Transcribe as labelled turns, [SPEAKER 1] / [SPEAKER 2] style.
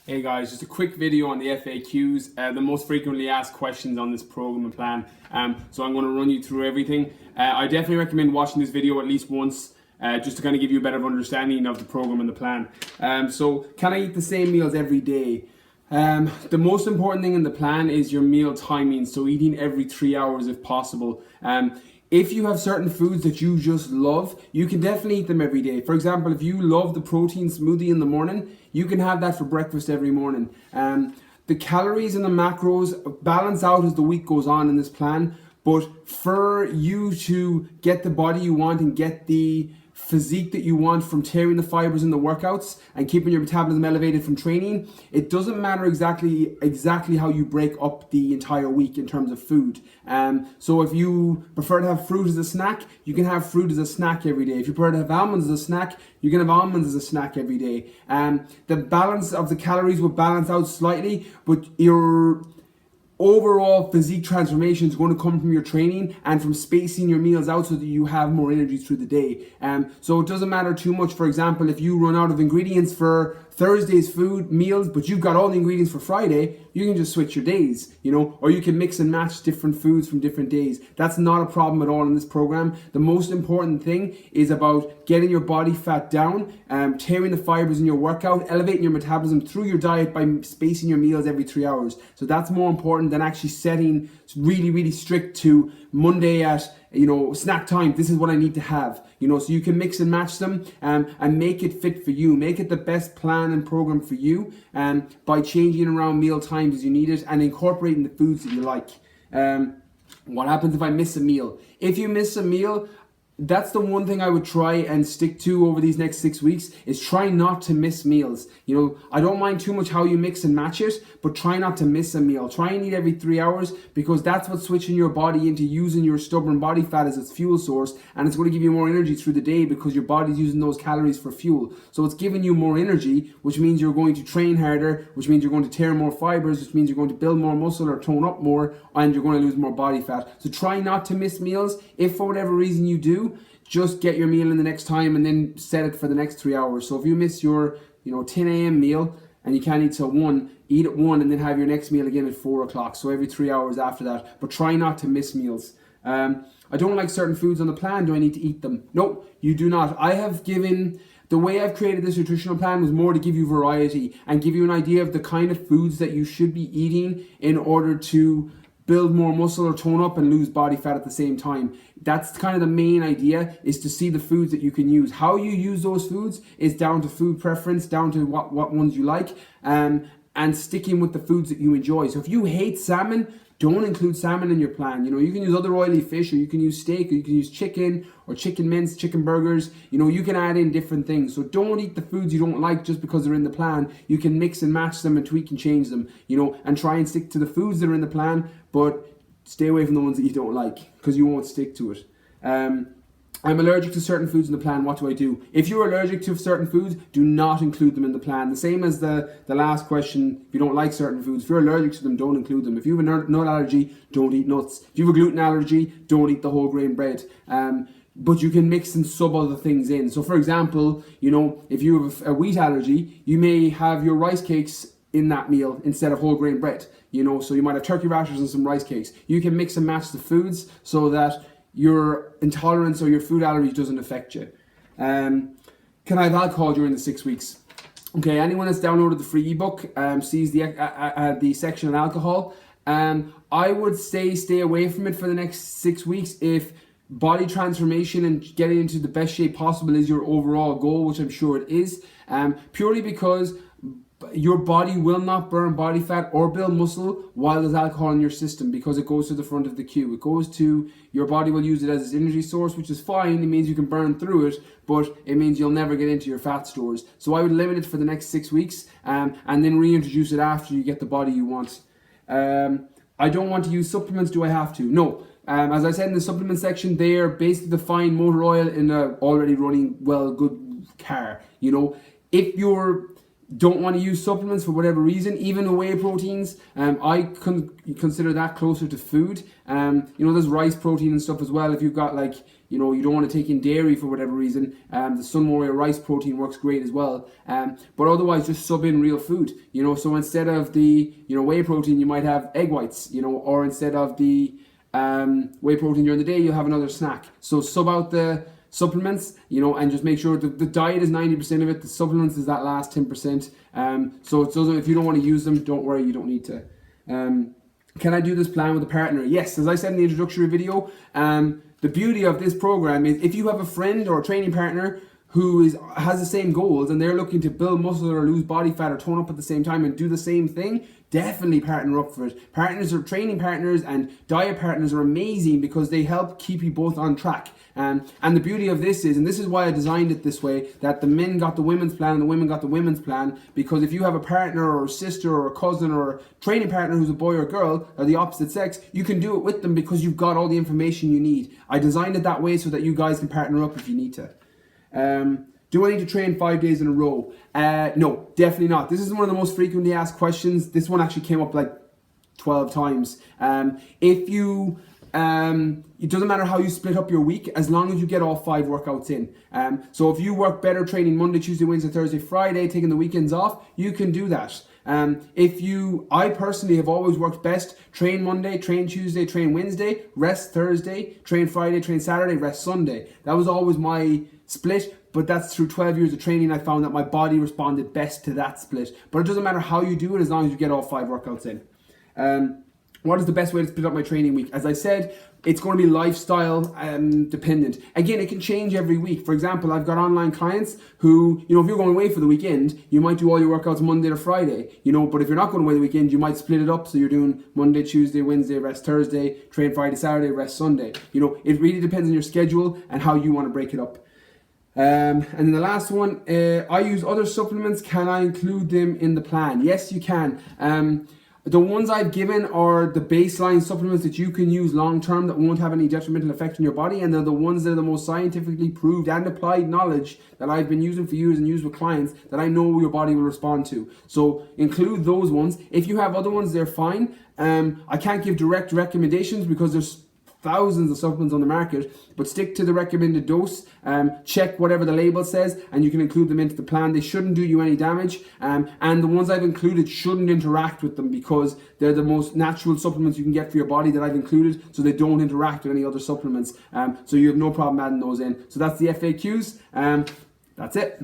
[SPEAKER 1] Hey guys, just a quick video on the FAQs, the most frequently asked questions on this program and plan. So I'm going to run you through everything. I definitely recommend watching this video at least once, just to kind of give you a better understanding of the program and the plan. So can I eat the same meals every day? The most important thing in the plan is your meal timing, so eating every 3 hours if possible. If you have certain foods that you just love, you can definitely eat them every day. For example, if you love the protein smoothie in the morning, you can have that for breakfast every morning. The calories and the macros balance out as the week goes on in this plan, but for you to get the body you want and get the physique that you want from tearing the fibers in the workouts and keeping your metabolism elevated from training, it doesn't matter exactly how you break up the entire week in terms of food. So if you prefer to have fruit as a snack, you can have fruit as a snack every day. If you prefer to have almonds as a snack, you can have almonds as a snack every day. The balance of the calories will balance out slightly, but your overall physique transformation is going to come from your training and from spacing your meals out so that you have more energy through the day. So it doesn't matter too much. For example, if you run out of ingredients for Thursday's food meals, but you've got all the ingredients for Friday, you can just switch your days, or you can mix and match different foods from different days. That's not a problem at all in this program. The most important thing is about getting your body fat down, tearing the fibers in your workout, elevating your metabolism through your diet by spacing your meals every 3 hours. So that's more important than actually setting really strict to Monday at snack time. This is what I need to have. So you can mix and match them and make it fit for you. Make it the best plan and program for you by changing around meal times as you need it and incorporating the foods that you like. What happens if I miss a meal? If you miss a meal, that's the one thing I would try and stick to over these next 6 weeks, is try not to miss meals. I don't mind too much how you mix and match it, but try not to miss a meal. Try and eat every 3 hours, because that's what's switching your body into using your stubborn body fat as its fuel source, and it's going to give you more energy through the day because your body's using those calories for fuel. So it's giving you more energy, which means you're going to train harder, which means you're going to tear more fibers, which means you're going to build more muscle or tone up more, and you're going to lose more body fat. So try not to miss meals. If for whatever reason you do, just get your meal in the next time and then set it for the next 3 hours. So if you miss your 10 a.m. meal and you can't eat till 1, eat at 1 and then have your next meal again at 4 o'clock. So every 3 hours after that. But try not to miss meals. I don't like certain foods on the plan. Do I need to eat them? No, you do not. The way I've created this nutritional plan was more to give you variety and give you an idea of the kind of foods that you should be eating in order to build more muscle or tone up and lose body fat at the same time. That's kind of the main idea, is to see the foods that you can use. How you use those foods is down to food preference, down to what ones you like, and sticking with the foods that you enjoy. So if you hate salmon, don't include salmon in your plan. You can use other oily fish, or you can use steak, or you can use chicken, or chicken mince, chicken burgers. You can add in different things. So don't eat the foods you don't like just because they're in the plan. You can mix and match them and tweak and change them, and try and stick to the foods that are in the plan, but stay away from the ones that you don't like, because you won't stick to it. I'm allergic to certain foods in the plan. What do I do? If you're allergic to certain foods, do not include them in the plan. The same as the last question. If you don't like certain foods, if you're allergic to them, don't include them. If you have a nut allergy, don't eat nuts. If you have a gluten allergy, don't eat the whole grain bread. But you can mix and sub other things in. So for example, if you have a wheat allergy, you may have your rice cakes in that meal instead of whole grain bread. So you might have turkey rashers and some rice cakes. You can mix and match the foods so that your intolerance or your food allergy doesn't affect you. Can I have alcohol during the 6 weeks? Okay, anyone that's downloaded the free ebook sees the section on alcohol. I would say stay away from it for the next 6 weeks if body transformation and getting into the best shape possible is your overall goal, which I'm sure it is. Purely because your body will not burn body fat or build muscle while there's alcohol in your system, because it goes to the front of the queue. It goes to, your body will use it as its energy source, which is fine. It means you can burn through it, but it means you'll never get into your fat stores. So I would limit it for the next 6 weeks and then reintroduce it after you get the body you want. I don't want to use supplements. Do I have to? No. As I said in the supplement section, they are basically the fine motor oil in a already running good car. If you're don't want to use supplements for whatever reason, even the whey proteins, I consider that closer to food. There's rice protein and stuff as well. If you've got you don't want to take in dairy for whatever reason, the Sun Warrior rice protein works great as well. But otherwise, just sub in real food. So instead of the whey protein, you might have egg whites. Or instead of the whey protein during the day, you'll have another snack. So sub out the supplements, and just make sure the diet is 90% of it. The supplements is that last 10%. So if you don't want to use them, don't worry, you don't need to. Can I do this plan with a partner? Yes, as I said in the introductory video, the beauty of this program is if you have a friend or a training partner who has the same goals and they're looking to build muscle or lose body fat or tone up at the same time and do the same thing, definitely partner up for it. Training partners and diet partners are amazing because they help keep you both on track. And the beauty of this is, and this is why I designed it this way, that the men got the women's plan and the women got the women's plan, because if you have a partner or a sister or a cousin or a training partner who's a boy or girl or the opposite sex, you can do it with them because you've got all the information you need. I designed it that way so that you guys can partner up if you need to. Do I need to train 5 days in a row? No, definitely not. This is one of the most frequently asked questions. This one actually came up like 12 times. It doesn't matter how you split up your week, as long as you get all 5 workouts in. So if you work better training Monday, Tuesday, Wednesday, Thursday, Friday, taking the weekends off, you can do that. I personally have always worked best, train Monday, train Tuesday, train Wednesday, rest Thursday, train Friday, train Saturday, rest Sunday. That was always my split, but that's through 12 years of training I found that my body responded best to that split. But it doesn't matter how you do it as long as you get all 5 workouts in. What is the best way to split up my training week? As I said, it's going to be lifestyle dependent. Again, it can change every week. For example, I've got online clients who, if you're going away for the weekend, you might do all your workouts Monday to Friday, but if you're not going away the weekend, you might split it up. So you're doing Monday, Tuesday, Wednesday, rest Thursday, train Friday, Saturday, rest Sunday. It really depends on your schedule and how you want to break it up. And then the last one, I use other supplements. Can I include them in the plan? Yes, you can. The ones I've given are the baseline supplements that you can use long term that won't have any detrimental effect on your body, and they're the ones that are the most scientifically proved and applied knowledge that I've been using for years and used with clients that I know your body will respond to. So include those ones. If you have other ones, they're fine. I can't give direct recommendations because there's thousands of supplements on the market, but stick to the recommended dose. Check whatever the label says and you can include them into the plan. They shouldn't do you any damage, and the ones I've included shouldn't interact with them because they're the most natural supplements you can get for your body that I've included, so they don't interact with any other supplements, so you have no problem adding those in. So that's the FAQs. That's it.